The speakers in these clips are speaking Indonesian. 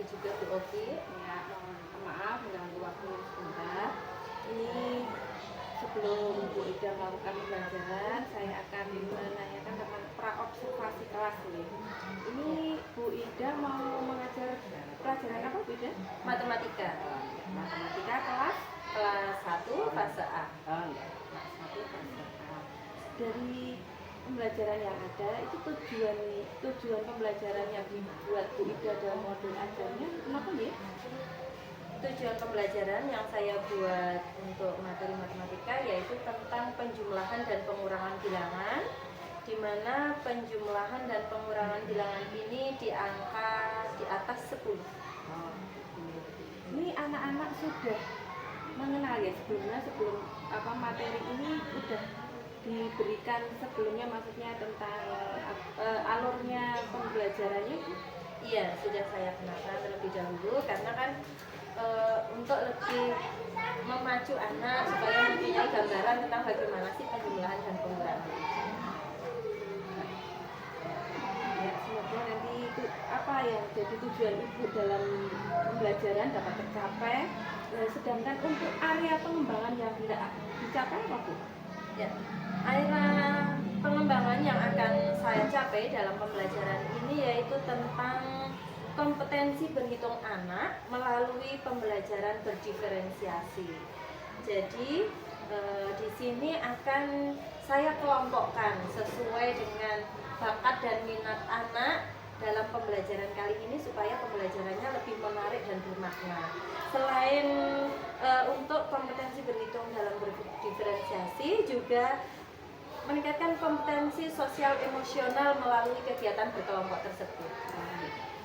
juga Bu Oki. Ya, mohon maaf mengganggu waktu sebentar. Ini sebelum Bu Ida melakukan pembelajaran, saya akan menanyakan tentang praobservasi kelas nih. Ini Bu Ida mau mengajar pelajaran apa, Bu Ida? Matematika. Matematika kelas Kelas 1 fase A. kelas 1 fase A. Dari pembelajaran yang ada itu tujuan pembelajaran yang dibuat Bu Ida dalam modul ajarnya kenapa ya? Tujuan pembelajaran yang saya buat untuk materi matematika yaitu tentang penjumlahan dan pengurangan bilangan, di mana penjumlahan dan pengurangan bilangan ini di angka di atas 10. Ini anak-anak sudah mengenal ya sebelum materi ini sudah diberikan sebelumnya, maksudnya tentang alurnya pembelajarannya. Iya, sudah saya kenalkan terlebih dahulu karena kan untuk lebih memacu anak supaya mempunyai gambaran tentang bagaimana sih penjumlahan dan pengurangan. Ya, semoga nanti itu apa yang jadi tujuan Ibu dalam pembelajaran dapat tercapai. Sedangkan untuk area pengembangan yang tidak dicapai apa Bu? Ya, area pengembangan yang akan saya capai dalam pembelajaran ini yaitu tentang kompetensi berhitung anak melalui pembelajaran berdiferensiasi. Jadi di sini akan saya kelompokkan sesuai dengan bakat dan minat anak dalam pembelajaran kali ini supaya pembelajarannya lebih menarik dan bermakna. Selain untuk kompetensi berhitung dalam berdiferensiasi, juga meningkatkan kompetensi sosial emosional melalui kegiatan berkelompok tersebut.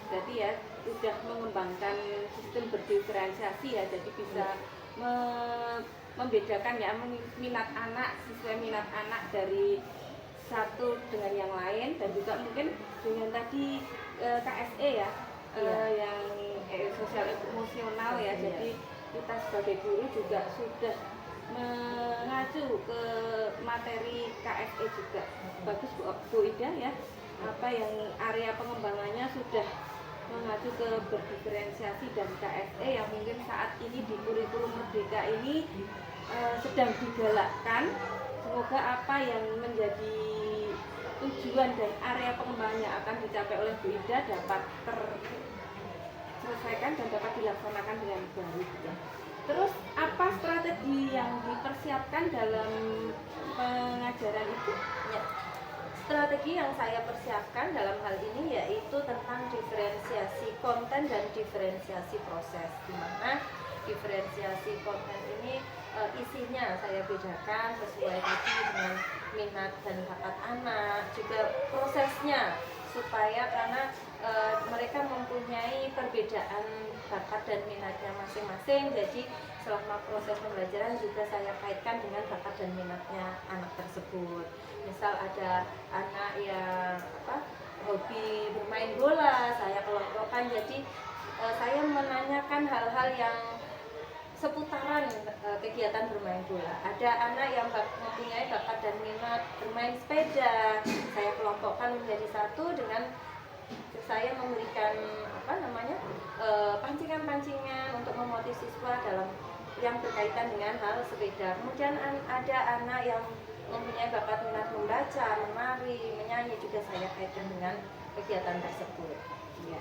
Berarti ya sudah mengembangkan sistem berdiferensiasi ya, jadi bisa membedakan ya minat anak, sesuai minat anak dari satu dengan yang lain, dan juga mungkin dengan tadi KSE ya, yang sosial emosional ya. Jadi kita sebagai guru juga sudah mengacu ke materi KSE juga. Bagus Bu Ida ya, apa yang area pengembangannya sudah mengacu ke berdiferensiasi dan KSE yang mungkin saat ini di kurikulum Merdeka ini sedang digalakkan. Semoga apa yang menjadi tujuan dan area pengembangan yang akan dicapai oleh Bu Ida dapat terselesaikan dan dapat dilaksanakan dengan baik ya. Terus apa strategi yang dipersiapkan dalam pengajaran itu? Ya. Strategi yang saya persiapkan dalam hal ini yaitu tentang diferensiasi konten dan diferensiasi proses, di mana diferensiasi konten ini isinya saya bedakan sesuai tadi dengan minat dan bakat anak, juga prosesnya supaya karena mereka mempunyai perbedaan bakat dan minatnya masing-masing, jadi selama proses pembelajaran juga saya kaitkan dengan bakat dan minatnya anak tersebut. Misal ada anak yang hobi bermain bola, saya kelompokkan, jadi saya menanyakan hal-hal yang seputaran kegiatan bermain bola. Ada anak yang mempunyai bakat dan minat bermain sepeda, saya kelompokkan menjadi satu dengan saya memberikan pancingan-pancingan untuk memotivasi siswa dalam yang berkaitan dengan hal sepeda. Kemudian ada anak yang mempunyai bakat minat membaca, menari, menyanyi, juga saya kaitkan dengan kegiatan tersebut. Ya,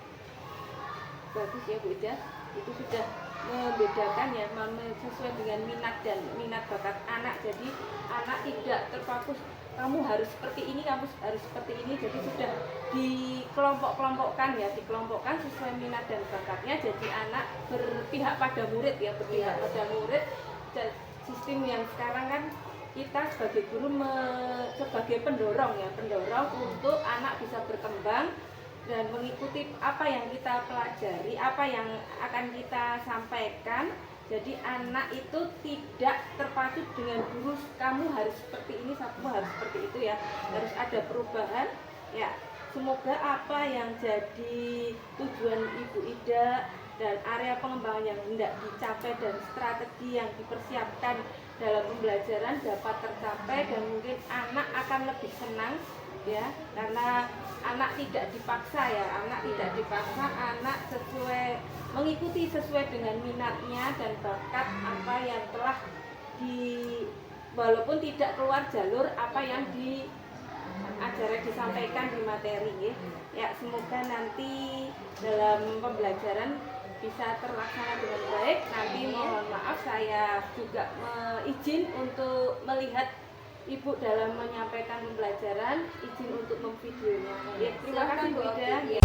bagus ya Bu Ida, itu sudah membedakan ya, sesuai dengan minat dan minat bakat anak. Jadi anak tidak terpaku kamu harus seperti ini, kamu harus seperti ini. Jadi sudah dikelompok-kelompokkan ya, dikelompokkan sesuai minat dan bakatnya. Jadi anak berpihak pada murid ya, berpihak pada murid. Sistem yang sekarang kan kita sebagai guru sebagai pendorong ya, pendorong untuk anak bisa berkembang dan mengikuti apa yang kita pelajari, apa yang akan kita sampaikan. Jadi anak itu tidak terpacu dengan guru, kamu harus seperti ini, kamu harus seperti itu ya, harus ada perubahan ya. Semoga apa yang jadi tujuan Ibu Ida dan area pengembangan yang hendak dicapai dan strategi yang dipersiapkan dalam pembelajaran dapat tercapai, dan mungkin anak akan lebih senang ya, karena anak tidak dipaksa ya, anak tidak dipaksa, anak mengikuti sesuai dengan minatnya dan bakat apa yang telah walaupun tidak keluar jalur apa yang disampaikan di materi ya. Ya, semoga nanti dalam pembelajaran bisa terlaksana dengan baik. Nanti mohon maaf saya juga izin untuk melihat Ibu dalam menyampaikan pembelajaran, izin untuk memvideonya. Ya, terima kasih Bu Ida. Ya.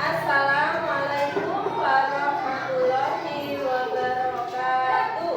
Assalamualaikum warahmatullahi wabarakatuh.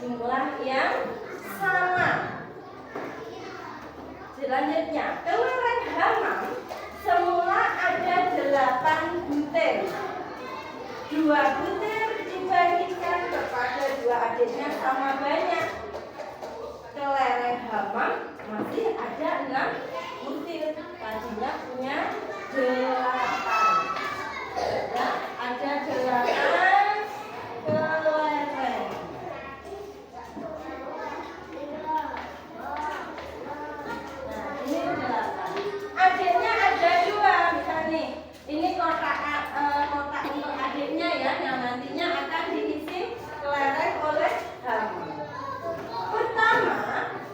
jumlah yang sama. Selanjutnya, kelereng hamam semula ada 8 butir. 2 butir dibagikan kepada 2 adiknya sama banyak. Kelereng hamam masih ada 6 butir. Tadinya punya 8. Ya, ada 8 kelereng. Nah, ini 8. Adiknya ada 2, misalnya nih. Ini kotak untuk adiknya ya, yang nantinya akan diisi kelereng oleh hamam. Pertama,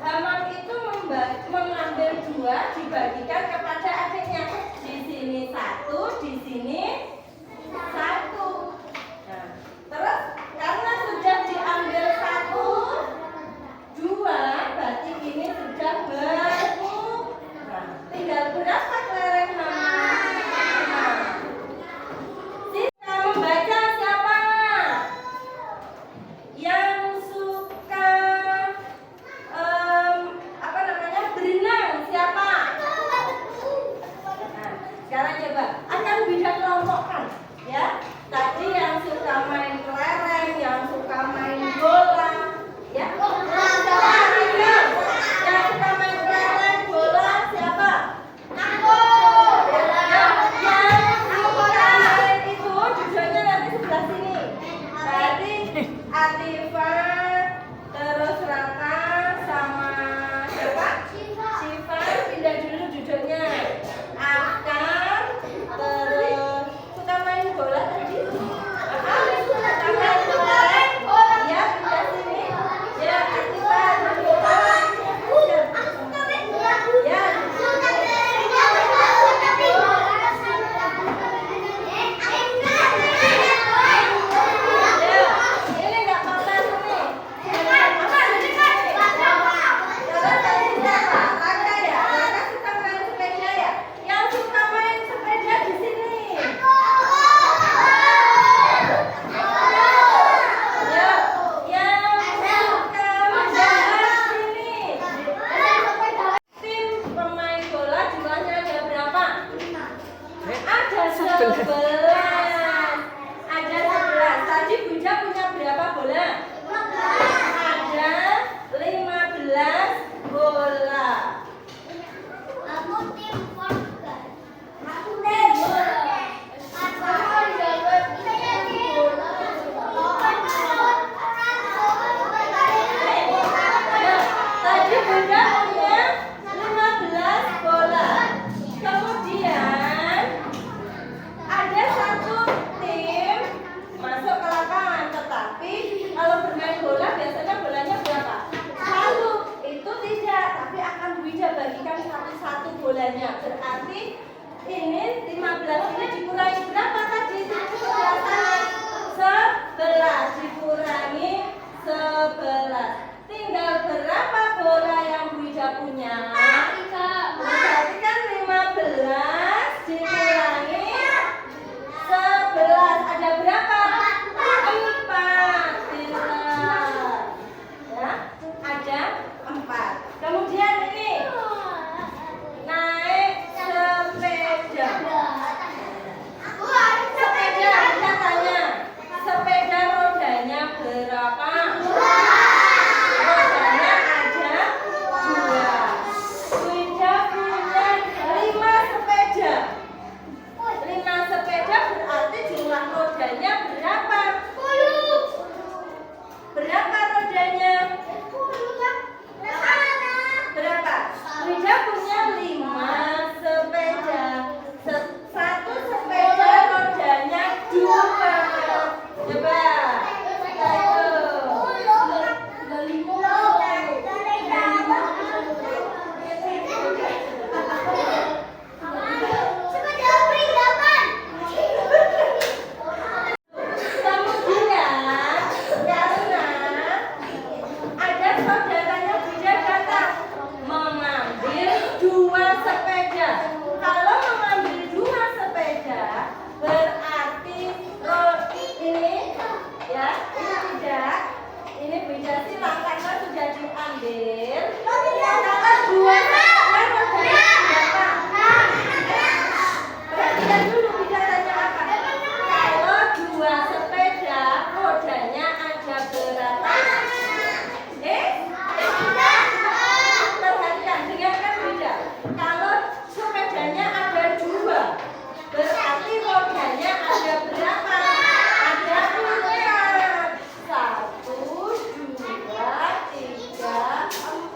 hamam itu mengambil 2 dibagikan kepada adiknya. Di sini 1, di sini 1. Nah, terus karena sudah diambil 1, 2, berarti ini sudah berkurang. Tinggal berapa kelereng hamam? Nah, sisa membaca siapa? Yang suka berenang siapa? Nah, sekarang coba akan bisa kelompokkan ya. Tadi yang suka main kelereng, yang suka main bola, ya. Yang suka main kelereng, bola siapa? Aku. Yang suka main itu duduknya nanti sebelah sini. Tadi Atifa, terus Raka sama siapa? Siva pindah dulu duduknya. Akan terus suka main bola tadi. Suka main bola. Iya, pindah sini. Ya, Atifa duduk. Ya, ini nggak apa-apa sini. Terus tadi siapa? Raka ya? Raka suka main sepeda ya? Yang suka main sepeda di sini. Ya, yang suka mendarat sini. Tim pemain bola jumlahnya ada berapa? Ada 11. Ada 11. Tadi Bunda punya berapa bola? Ada 15 bola. Tadi Bunda punya 15 bola. Kemudian ada 1 tim masuk ke lapangan, tetapi kalau bermain bola biasanya bolanya berapa? 1. Itu tidak, tapi akan Wida bagikan satu-satu bolanya. Berarti ini 15 ini dikurangi berapa tadi? Sebelah sana 11 dikurangi 11. Tinggal berapa bola yang Wida punya? Berarti kan 15 dikurangi 11 ada berapa? 4. Pintar. Ya, ada 4. Kemudian ini naik sepeda. Sepeda, kita tanya. Sepeda rodanya berapa? Rodanya tidak silang karena sudah diambil. Kalau dua sepeda rodanya berapa? Perhatikan dulu bicaranya apa. Kalau dua sepeda rodanya ada berapa? Perhatikan, dengarkan beda. Kalau sepedanya ada dua, berarti rodanya ada berapa? Ada 4. 1, 2, 3, 4.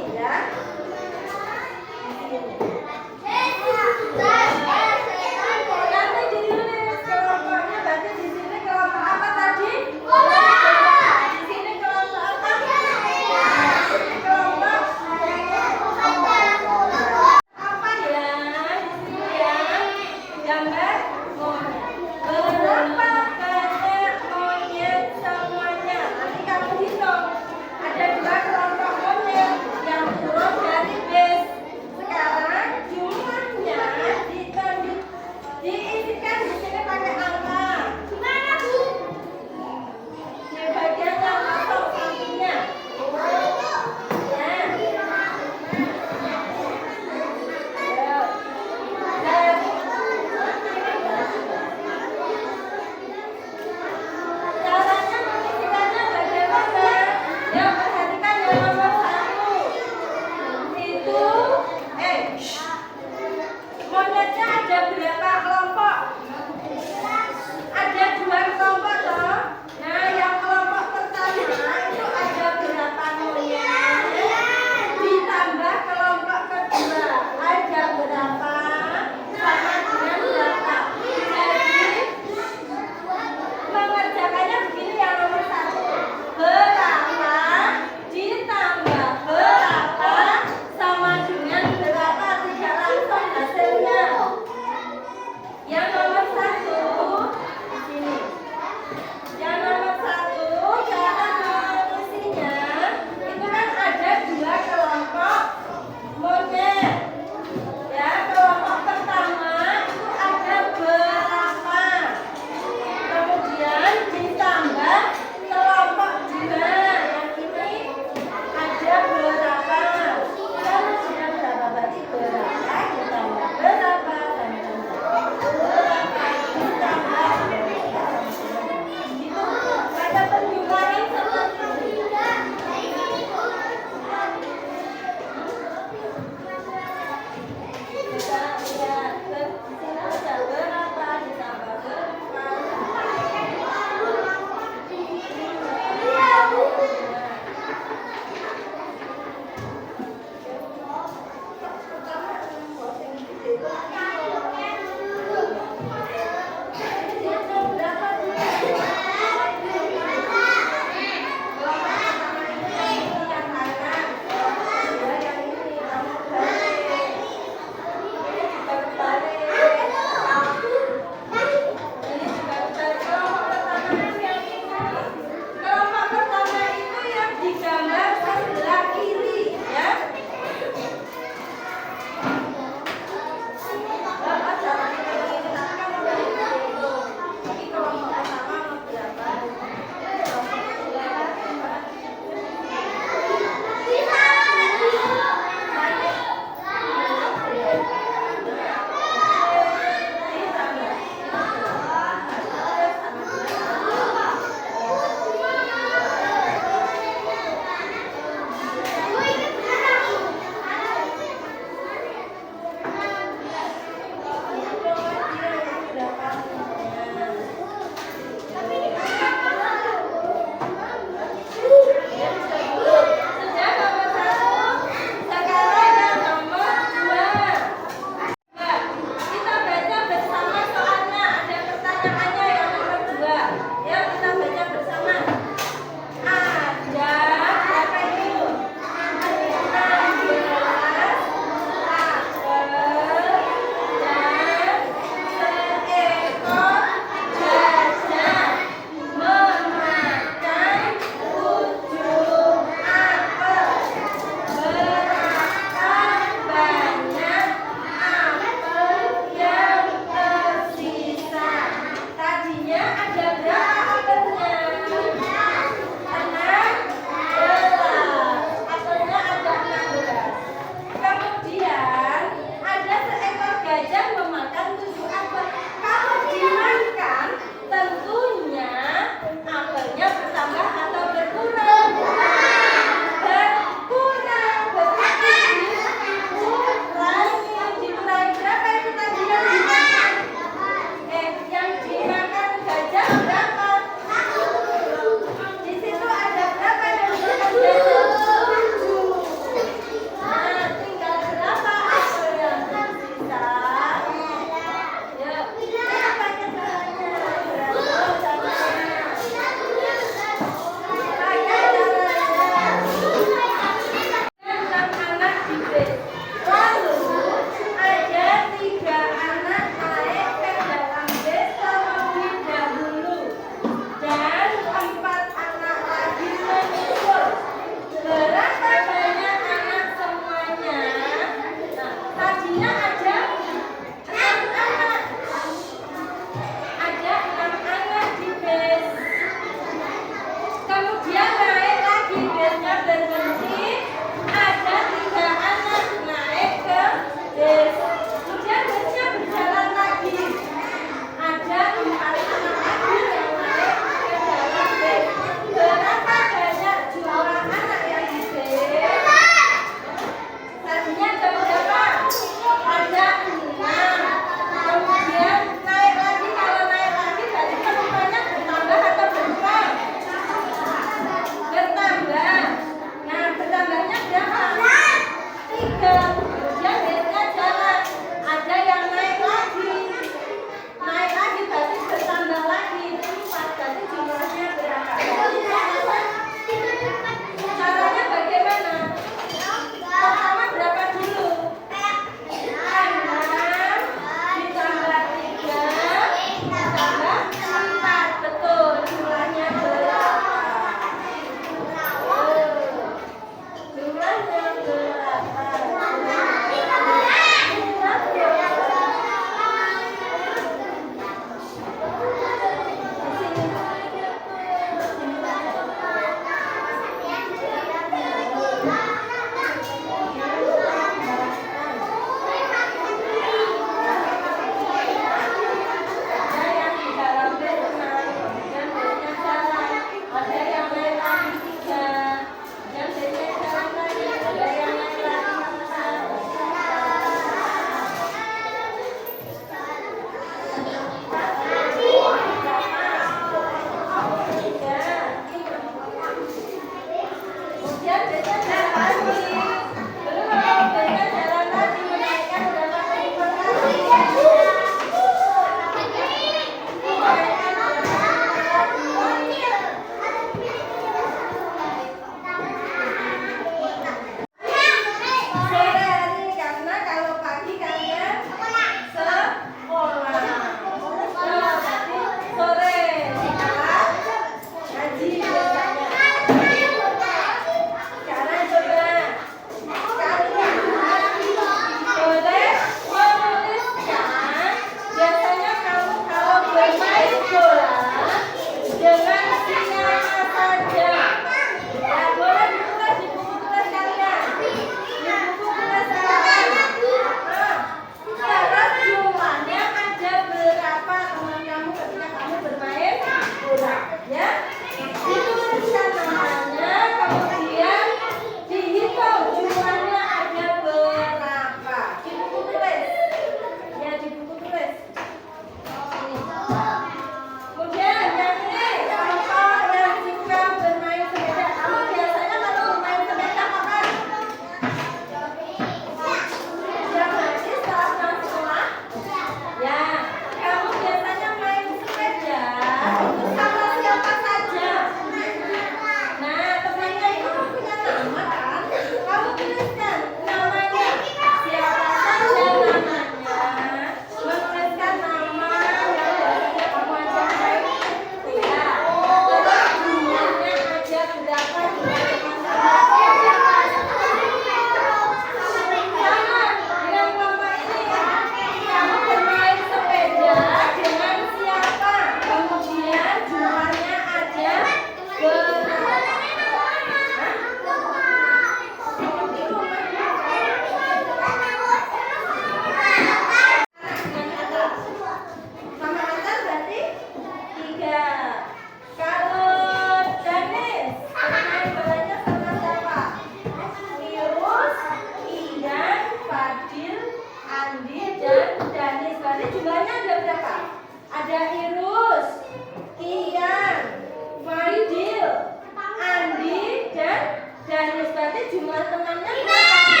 jumlah temannya berapa?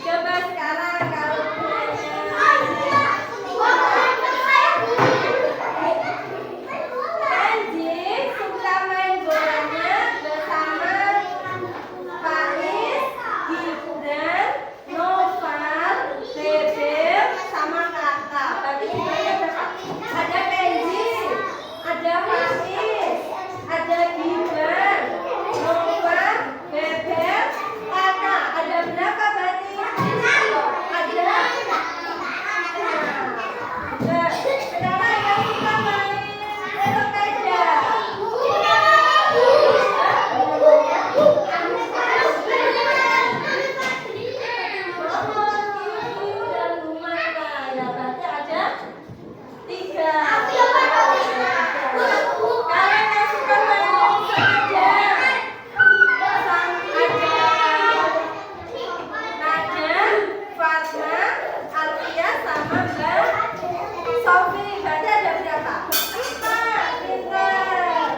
Coba sekarang kalau Kenji suka main bolanya bersama Faiz, Gibran, Noval, Bebel, sama Kakak. Tadi semuanya berapa? Ada Kenji, ada Faiz, ada Gibran, Noval, Bebel, Kakak. Ada berapa berarti? Ada. Nah, sekarang yang suka main sepeda. Dan Lumana. Ya berarti ada 3. Kalian yang suka main sepeda, ada Fatma, Alfia, sama Mbak Sofi. Berarti ada berapa? 4. Pintar.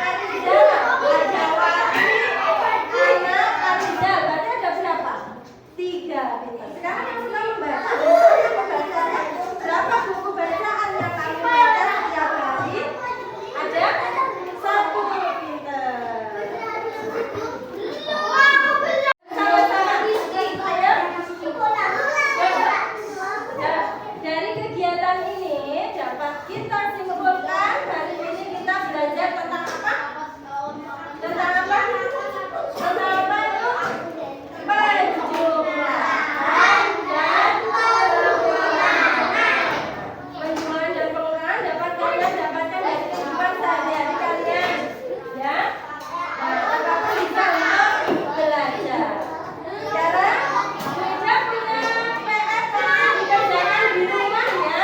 Arizal, ada Wati, Ana, Arizal. Berarti ada berapa? 3. Pintar. Sekarang yang suka membaca, misalnya pembacanya berapa buku bacaan yang kamu baca setiap hari? Ada 1. Pintar. Sama-sama Rizky, ayo. Dari kegiatan ini dapat kita simpulkan hari ini kita belajar tentang apa? Tentang apa? Tentang apa itu? Penjumlahan dan pengulangan. Penjumlahan dan pengulangan dapat kalian dapatkan dari kehidupan sehari-hari kalian, ya. Nah, apakah bisa untuk belajar? Sekarang sudah punya PR dan dikerjakan di rumah, ya.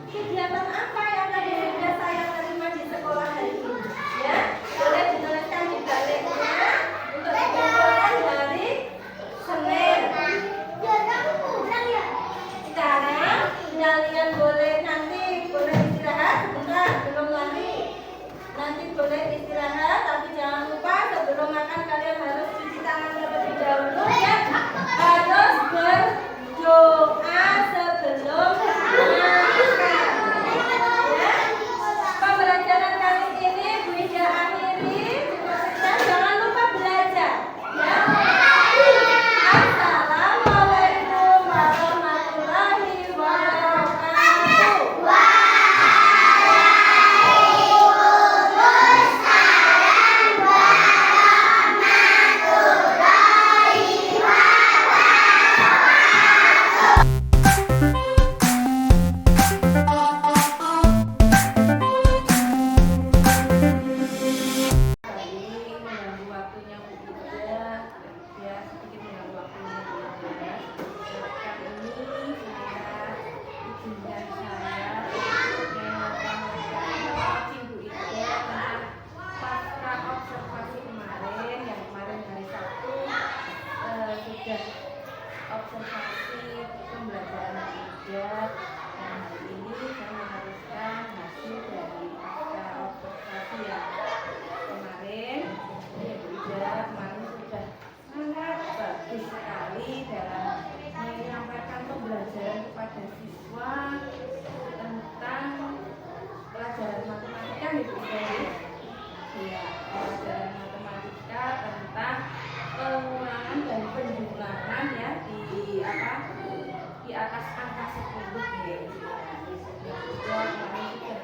Kegiatan apa yang tadi sudah saya terima di sekolah hari ini? Ya, boleh dituliskan di baliknya untuk dikumpulkan hari Senin. Sekarang kalian boleh nanti boleh istirahat sebentar, belum lari. Nanti boleh istirahat, tapi jangan lupa sebelum makan kalian harus cuci tangan terlebih dahulu, ya. Harus berdoa sebelum makan. Ya. Pembelajaran kali ini Bu Ida akhiri. Dan jangan lupa belajar, ya. Assalamualaikum warahmatullahi wabarakatuh. Mengganggu waktunya Bu Ida, ya sedikit mengganggu waktunya Bu Ida. Kali ini saya izinkan saya untuk menyampaikan Bu Ida tentang pasca observasi kemarin, yang kemarin hari Sabtu sudah observasi pembelajaran Bu Ida, dan hari ini saya mengharuskan hasil dari pasca observasi yang kemarin. Ya Bu Ida, kemarin sudah sangat bagus sekali dalam menyampaikan pembelajaran kepada siswa tentang pelajaran matematika, ya Bu Ida. Ya, pelajaran matematika tentang pengulangan dan penjumlahan, ya, di atas angka 10, ya. Kemarin sudah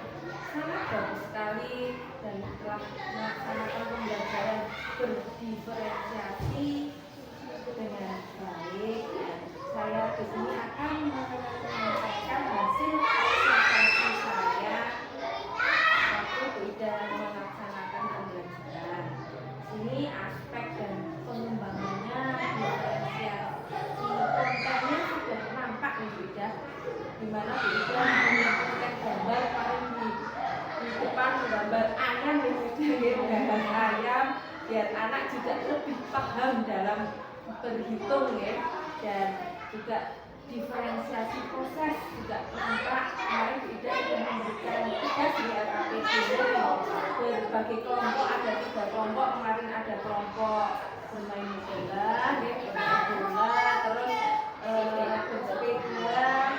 sangat bagus sekali dan telah melaksanakan pembelajaran berdiferensiasi dengan baik. Saya di sini akan menyampaikan hasil observasi saya waktu tidak melaksanakan pembelajaran. Ini aspek dan pengembangannya diferensiasi kontennya sudah nampak nih Bu Ida, di mana Bu Ida menyampaikan gambar paling di depan gambar ayam nih Bu Ida, gambar ayam biar anak juga lebih paham dalam berhitung ya, dan juga diferensiasi proses juga nampak. Kemarin Bu Ida sudah memberikan tugas di RAPP berbagai kelompok, ada 3 kelompok. Kemarin ada kelompok bermain bola, bermain bola, terus bersepeda,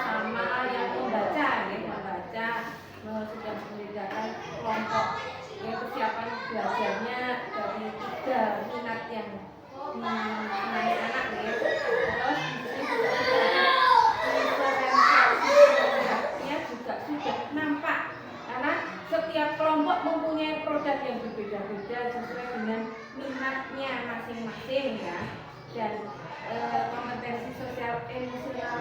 sama yang membaca, membaca. Sudah membedakan kelompok kesiapan belajarnya dari 3 minat yang disenangi anak ya. Terus di sini juga diferensiasinya juga sudah nampak, karena setiap kelompok mempunyai produk yang berbeda-beda sesuai dengan minatnya masing-masing ya. Dan kompetensi sosial emosional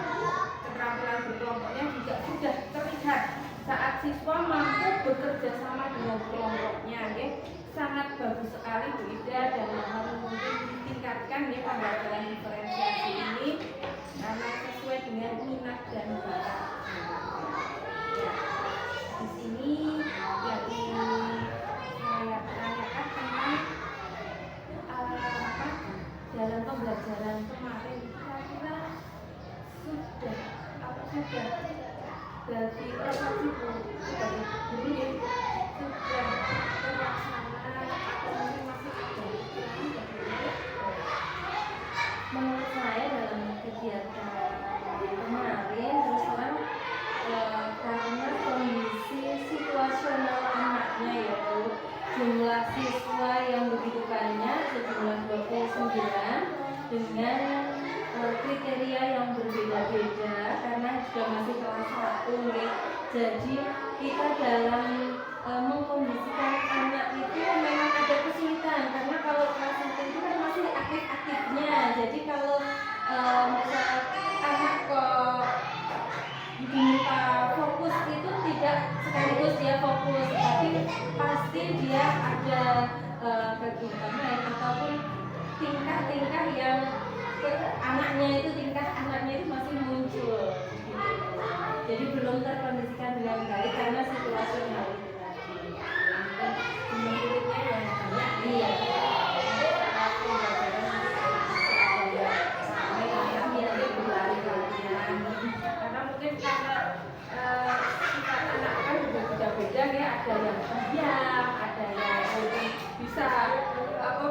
keterampilan berkelompoknya juga sudah terlihat saat siswa mampu bekerja sama dengan kelompoknya ya. Sangat bagus sekali Bu Ida, dan mungkin ditingkatkan ya pembelajaran diferensiasi ini karena sesuai dengan minat dan bakat. Ya, di sini yang saya tanyakan tentang dalam pembelajaran kemarin, kira-kira sudah dari refleksi Bu sebagai guru ya, sudah terlaksana atau mungkin masih ada? Menurut saya dalam kegiatan kemarin terus terang karena kondisi situasional anaknya, yaitu jumlah siswa yang begitu banyak, sejumlah 29 dengan kriteria yang berbeda-beda karena juga masih kelas 1 ya. Jadi kita dalam mengkondisikan anak itu memang ada kesulitan, karena kalau kelas 1 itu kan masih aktif-aktifnya. Jadi kalau misalnya anak kok diminta fokus itu tidak sekaligus dia fokus, tapi pasti dia ada kegiatan lain ataupun tingkah-tingkah yang anaknya itu masih muncul gitu. Jadi belum terkondisikan dengan baik karena situasional itu tadi. Muridnya yang banyak iya. Karena mungkin karena sifat anak kan juga beda-beda ya, ada yang diam, ada yang mungkin bisa satu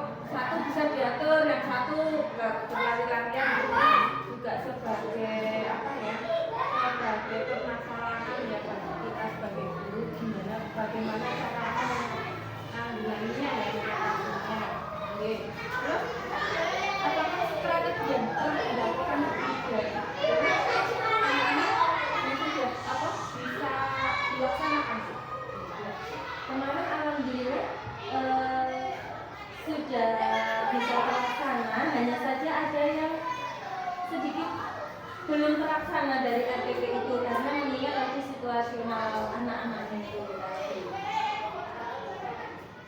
bisa diatur, yang satu berlari-larian juga sebagai sebagai permasalahan ya bagi kita sebagai guru, bagaimana cara menanggulanginya ya mengatasinya. Oke. Terus apakah strategi yang telah dilakukan dari anak-anak sudah bisa dilaksanakan? Kemarin alhamdulillah sudah bisa terlaksana, hanya saja ada yang sedikit belum terlaksana dari RPP itu karena mengingat lagi situasional anak-anaknya itu tadi.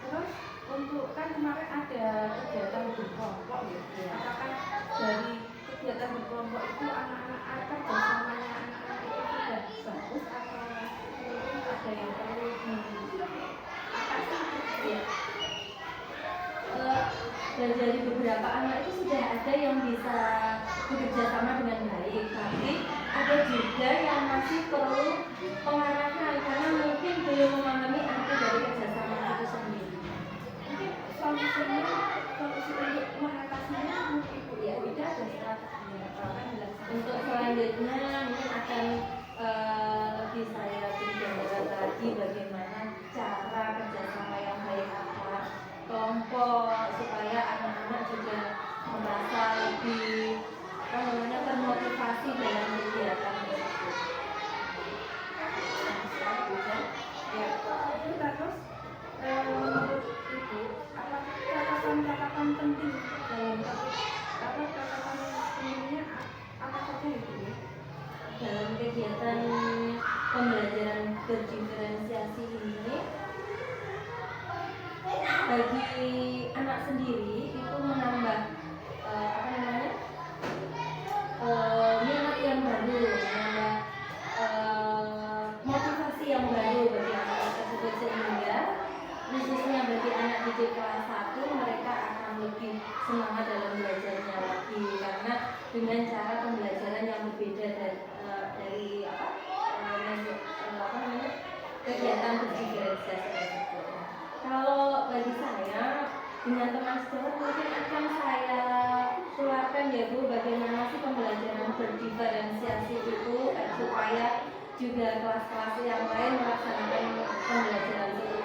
Terus untuk kan kemarin ada kegiatan berkelompok ya. Apakah dari kegiatan berkelompok itu anak-anak kerjasamanya anak-anak itu sudah bagus atau mungkin ada yang perlu diatasi ya? Dan dari beberapa anak itu sudah ada yang bisa bekerja sama dengan baik, tapi ada juga yang masih perlu pengarahan karena mungkin belum memahami arti dari kerjasama itu sendiri. Mungkin solusi untuk mengatasinya mungkin Ibu Ida ada strateginya apa dilaksanakan? Untuk selanjutnya mungkin akan lebih saya beri gambaran lagi bagaimana cara kerjasama yang baik antar kelompok supaya anak-anak juga merasa lebih termotivasi dalam kegiatan tersebut. Ya, itu terus menurut Ibu apakah catatan penting dalam catatan pentingnya apa saja itu ya? Dalam kegiatan pembelajaran berdiferensiasi ini, bagi anak sendiri itu menambah minat yang baru, menambah motivasi yang baru bagi anak tersebut, sehingga khususnya bagi anak didik kelas 1 mereka akan lebih semangat dalam belajarnya lagi, karena dengan cara pembelajaran yang berbeda dari kegiatan berdiferensiasi tersebut. Kalau bagi saya dengan teman sejawat mungkin akan saya keluarkan ya Bu, bagaimana sih pembelajaran berdiferensiasi itu supaya juga kelas-kelas yang lain melaksanakan pembelajaran itu.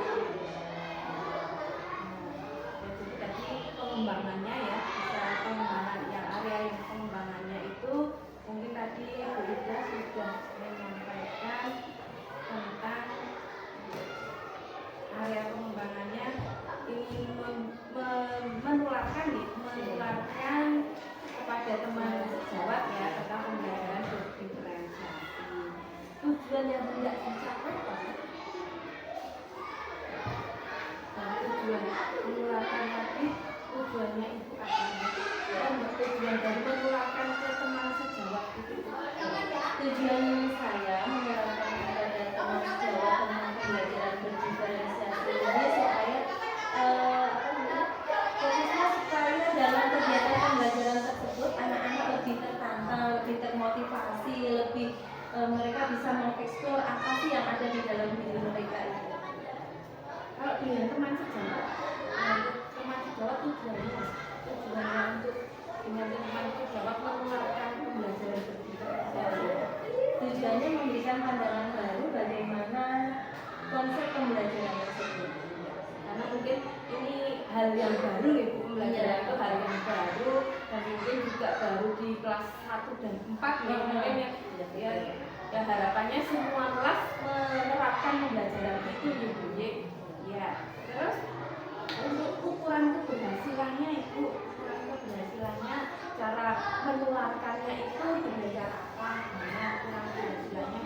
Jadi pengembangannya ya, bisa pengembangan yang area yang pengembangannya itu mungkin tadi Bu Ida sudah menyampaikan tentang area pengembangannya ingin menularkan kepada teman sejawat ya tentang pembelajaran berdiferensiasi. Tujuan yang tidak dicapai apa? Dan tujuan menularkan tadi tujuannya itu apa? Dan tujuan dari menularkan ke teman sejawat itu. Tujuan saya menerangkan kepada teman sejawat tentang pembelajaran berdiferensiasi ini supaya fokusnya supaya dalam kegiatan pembelajaran tersebut anak-anak lebih tertantang, lebih termotivasi, lebih mereka bisa mengeksplor apa sih yang ada di dalam diri mereka itu. Kalau dengan teman sejawat tujuannya untuk dengan teman sejawat menularkan pembelajaran berdiferensiasi. Tujuannya memberikan pandangan baru bagaimana konsep pembelajaran tersebut. Karena mungkin ini hal yang baru ya Bu, pembelajaran itu hal yang baru dan mungkin juga baru di kelas 1 dan 4 ya mungkin ya harapannya semua kelas menerapkan pembelajaran itu ya Bu ya. Terus untuk ukuran keberhasilannya Ibu, cara menularkannya itu dengan cara apa? Ukuran keberhasilannya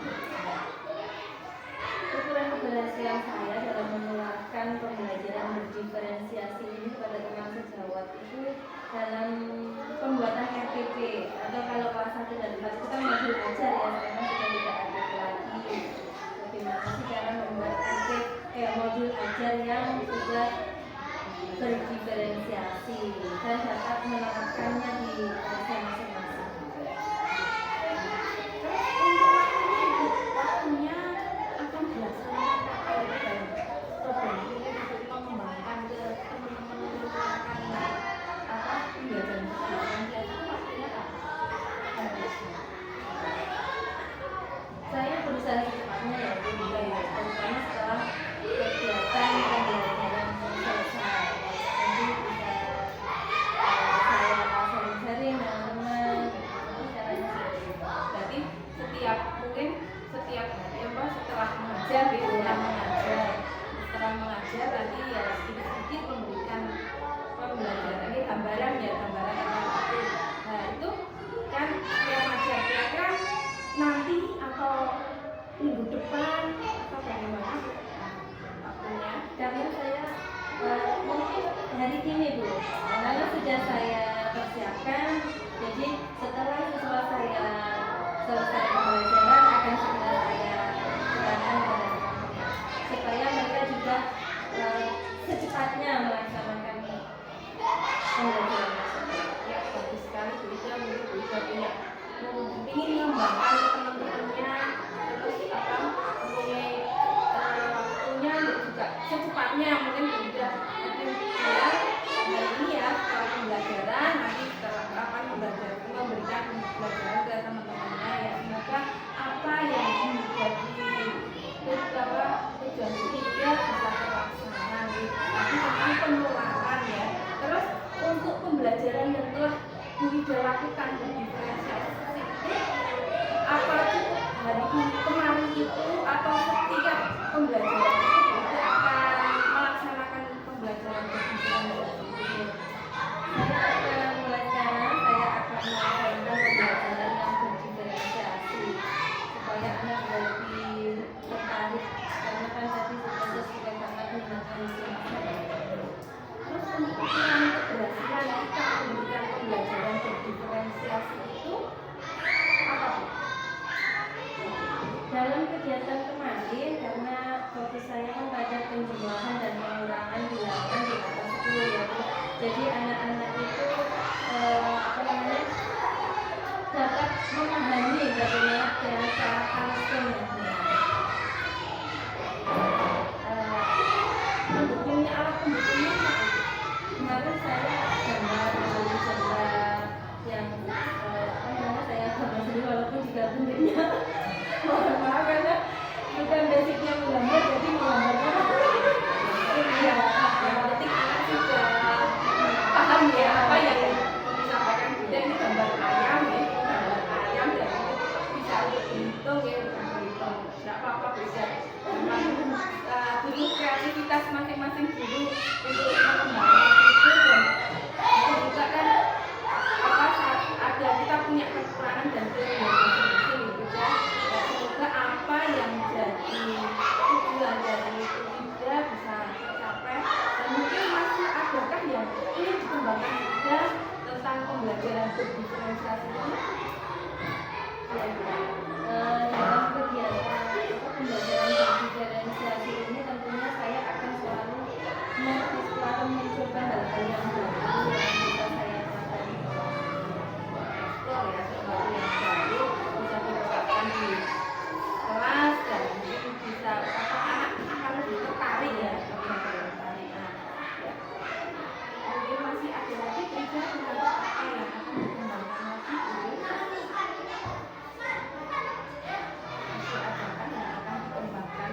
Ukuran keberhasilan saya dalam menularkan pembelajaran berdiferensiasi ini kepada teman sejawat itu dalam pembuatan RPP, atau kalau kelas 1 dan 4 itu kan modul ajar ya, sekarang sudah tidak RPP lagi. Bagaimana sih cara membuat modul ajar yang sudah berdiferensiasi dan dapat menerapkannya di kelasnya masing-masing. Waktunya akan dilaksanakan dalam program ini untuk mengembangkan ke teman-teman menerapkan pembelajaran berdiferensiasi waktunya Saya berusaha secepatnya ya Bu, terutama setelah kegiatan pembelajaran selesai. Nanti bisa saya sering-sering dengan teman, caranya seperti itu. berarti setiap hari setelah mengajar gitu ya, setelah mengajar nanti ya sedikit-sedikit memberikan pembelajaran ini gambaran tentang itu. Nah itu kan yang ngajar kira-kira nanti atau minggu depan atau bagaimana waktunya? Karena saya mungkin hari ini Bu, karena sudah saya persiapkan, jadi setelah siswa saya selesai pembelajaran akan segera saya serahkan kepada teman-teman supaya mereka juga secepatnya melaksanakan pembelajaran tersebut. Ya bagus sekali Bu Ida, mungkin Bu Ida punya ingin mengembangkan teman-temannya terus mempunyai waktunya juga secepatnya mungkin Bu Ida nanti ya hari ini ya setelah pembelajaran nanti setelah memberikan pembelajaran ke teman-temannya ya, semoga apa yang menjadi tujuan ketiga bisa terlaksana tapi tentang penularan ya. Terus untuk pembelajaran yang telah Bu Ida lakukan berdiferensiasi itu apa cukup hari ini kemarin itu atau setiap pembelajaran itu Bu Ida akan melaksanakan pembelajaran berdiferensiasi itu? Jadi anak-anak itu apa namanya, dapat memahami bagaimana cara counseling. Pendukungnya, alat pendukungnya kemarin saya gambar yang apa namanya, saya gambar sendiri walaupun juga bentuknya mohon maaf karena bukan basicnya menggambar, jadi menggambarnya ya yang penting anak sudah paham ya apa yang disampaikan Bunda. Ini gambar ayam ya, gambar ayam dan ini bisa untuk dihitung ya, bukan berhitung tidak apa-apa, bisa memang dulu kreativitas masing-masing dulu untuk mengembangkan itu. Dan juga kan apa, saat ada kita punya kekurangan dan kelebihan masing-masing gitu ya. Semoga apa yang jadi tujuan dari itu juga bisa tercapai, dan mungkin masih adakah yang ingin dikembangkan juga tentang pembelajaran berdiferensiasi ini. Dalam kegiatan pembelajaran berdiferensiasi ini tentunya saya akan selalu mencoba hal-hal yang baru yang bisa saya pelajari, eksplor ya, sesuatu yang baru bisa diterapkan di kelas, dan mungkin bisa anak akan lebih tertarik ya, mungkin masih ada lagi juga apa yang akan dikembangkan lagi masih ada kan yang akan dikembangkan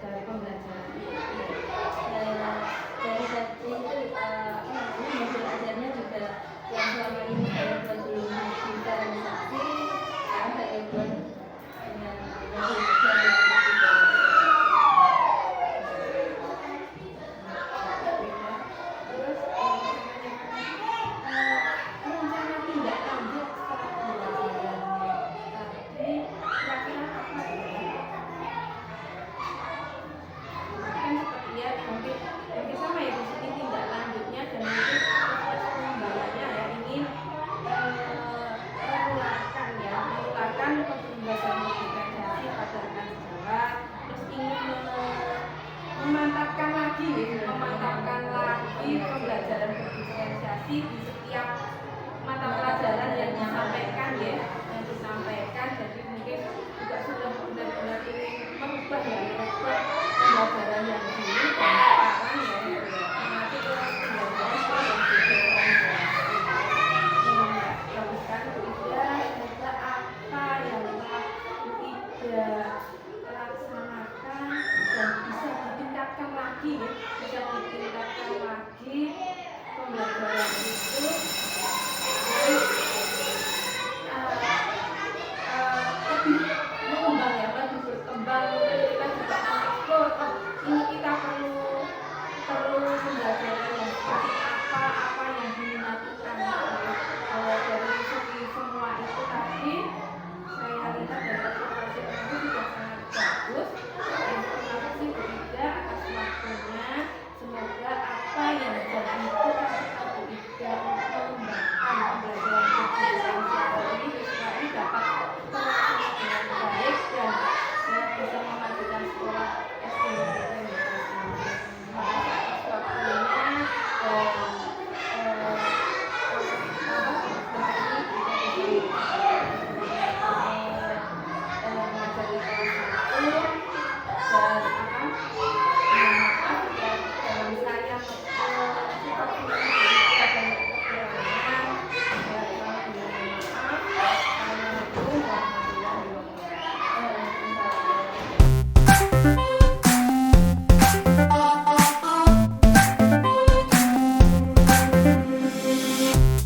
dari pembelajaran ini. Dari tadi itu modul ajarnya juga yang selama ini saya buat belum diferensiasi, sekarang saya buat dengan modul ajar yang berbeda. Terus rencana tindak lanjut setelah pembelajaran tadi kira-kira apa ya? Kan seperti ya, mungkin sama ya di sini tindak lanjutnya, dan mungkin proses pengembangannya ya ingin menularkan pembelajaran berdiferensiasi pada rekan sejawat, terus ingin memantapkan lagi pembelajaran berdiferensiasi di setiap mata pelajaran yang disampaikan ya, jadi mungkin juga sudah benar-benar ingin merubah pembelajaran yang dulu dan sekarang ya, mengacu ke pembelajaran yang berdiferensiasi. Lakukan Ida, semoga apa yang telah Ida laksanakan dan bisa ditingkatkan lagi ya, pembelajaran itu lebih mengembang ya, lebih berkembang. Kita juga mengeksplor, ini kita perlu pembelajaran yang seperti apa yang diminati anak ya. Dari segi semua itu tadi saya lihat dari observasi itu juga sangat bagus. Terima kasih Bu Ida atas waktunya. Semoga apa yang jadi itu